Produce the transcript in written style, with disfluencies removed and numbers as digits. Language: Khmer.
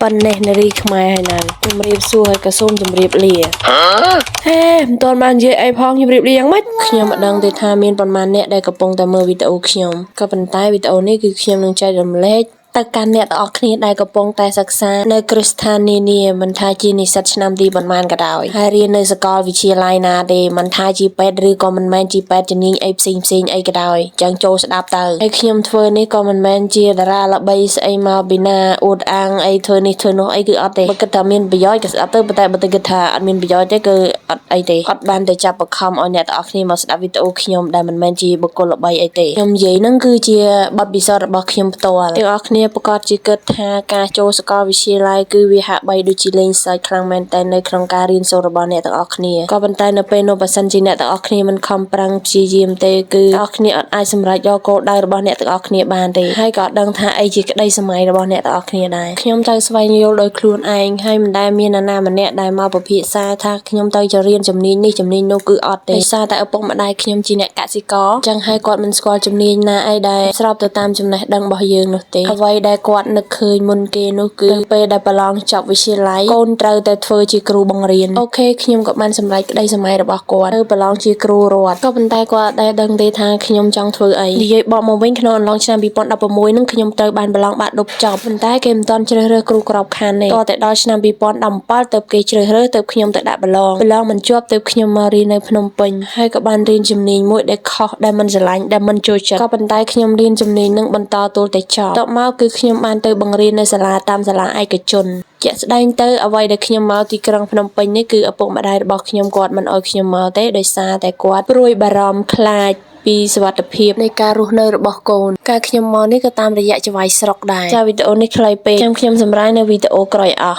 ប៉ុណ្ណេះនារីខ្មែរហើយណាជំរាបសួរហើយក៏សូមជំរាបលាហេមិនទាន់បាននិយាយអីផងជំរាបលាយ៉ាងម៉េចខ្ញុំមិនដឹងទេថាមានប៉ុន្មានអ្នកដែលកំពុងតែមើលវីដេអូខ្ញុំក៏ប៉ុន្តែវីដេអូនេះគឺខ្ញុំនឹងចែករំលែកទៅកាន់អ្នកទាំងអស់គ្នាដែលកំពុងតែសិក្សានៅគ្រឹះស្ថាននានាមិនថាជានិស្សិតឆ្នាំទីប៉ុន្មានក៏ដោយហើយរៀននៅសាកលវិទ្យាល័យណាទេមិនថាជាពេទ្យឬក៏មិនមែនជាពេទ្យជំនាញអីផ្សេងអីក៏ដោយចឹងចូលស្ដាប់ទៅហើយខ្ញុំធ្វើនេះក៏មិនមែនជាតារាល្បីស្អីមកពីណាអួតអាងអីធ្វើនេះធ្វើនោះអីគឺអត់ទេបើគិតថាមានប្រយោជន៍ក៏ស្ដាប់ទៅប៉ុន្តែបើគិតថាអត់មានប្រយោជន៍ទេគឺអត់អីទេអត់បានទៅចាប់បង្ខំឲ្យអ្នកទាំងអស់គ្នាមកស្ដាប់វីដេអូខ្ញុំដែលមិនមែនជាបុគ្គលល្បីអីទេខ្ញុំនិយាយហ្នឹងគឺជាបទពិសោធន៍របស់ខ្ញុំផ្ទាល់ទាំងអស់គ្នាប្រកាសជាគិតថាការចូលសាកលវិទ្យាល័យគឺវាហាក់បីដូចជាលេងសើចខ្លាំងមែនតែនៅក្នុងការរៀនសូត្ររបស់អ្នកទាំងអស់គ្នាក៏ប៉ុន្តែនៅពេលនោះបើសិនជាអ្នកទាំងអស់គ្នាមិនខំប្រឹងព្យាយាមទេគឺអ្នកទាំងអស់គ្នាអត់អាចសម្រេចដល់គោលដៅរបស់អ្នកទាំងអស់គ្នាបានទេហើយក៏អត់ដឹងថាអីជាក្តីសម័យរបស់អ្នកទាំងអស់គ្នាដែរខ្ញុំត្រូវស្វែងយល់ដោយខ្លួនឯងហើយមិនដែលមាននរណាម្នាក់ដែលមកពិភាក្សាថាខ្ញុំទៅរៀនជំនាញនេះជំនាញនោះគឺអត់ទេដោយសារតែឪពុកម្ដាយខ្ញុំជាអ្នកកសិករអញ្ចឹងហើយគាត់មិនស្គាល់ជំនាញណាអីដែលស្របទៅតាមចំណេះដឹងរបស់យើងនោះទេអ្វីដែលគាត់នឹកឃើញមុនគេនោះគឺពេលដែលប្រឡងចប់វិទ្យាល័យកូនត្រូវតែធ្វើជាគ្រូបង្រៀនអូខេខ្ញុំក៏បានសម្រេចក្តីសម័យរបស់គាត់ទៅប្រឡងជាគ្រូរដ្ឋក៏ប៉ុន្តែគាត់ដែលដឹងទេថាខ្ញុំចង់ធ្វើអីនិយាយបកមកវិញក្នុងអំឡុងឆ្នាំ2016នឹងខ្ញុំត្រូវបានប្រឡងបាក់ឌុបចប់ប៉ុន្តែគេមិនទាន់ជ្រើសរើសគ្រូក្របខ័ណ្ឌទេតតែដល់ឆ្នាំ2017ទៅគេជ្រើសរើសទៅខ្ញុំទៅដាក់ប្រឡងមិនជាប់ទៅខ្ញុំមករៀននៅភ្នំពេញហើយក៏បានរៀនជំនាញមួយដែលខុសដែលមិនស្រឡាញ់ដែលមិនចូលចិត្តក៏ប៉ុន្តែខ្ញុំរៀនជំនាញនឹងបន្តទល់តែចប់តមកគឺខ្ញុំបានទៅបង្រៀននៅសាលាតាមសាលាឯកជនជាក់ស្ដែងទៅអ្វីដែលខ្ញុំមកទីក្រុងភ្នំពេញនេះគឺឪពុកម្ដាយរបស់ខ្ញុំគាត់មិនអោយខ្ញុំមកទេដោយសារតែគាត់ព្រួយបារម្ភខ្លាចពីសុវត្ថិភាពនៃការរស់នៅរបស់កូនការខ្ញុំមកនេះក៏តាមរយៈចៅហ្វាយស្រុកដែរចាវីដេអូនេះខ្លីពេកខ្ញុំសម្រាប់នៅវីដេអូក្រោយអស់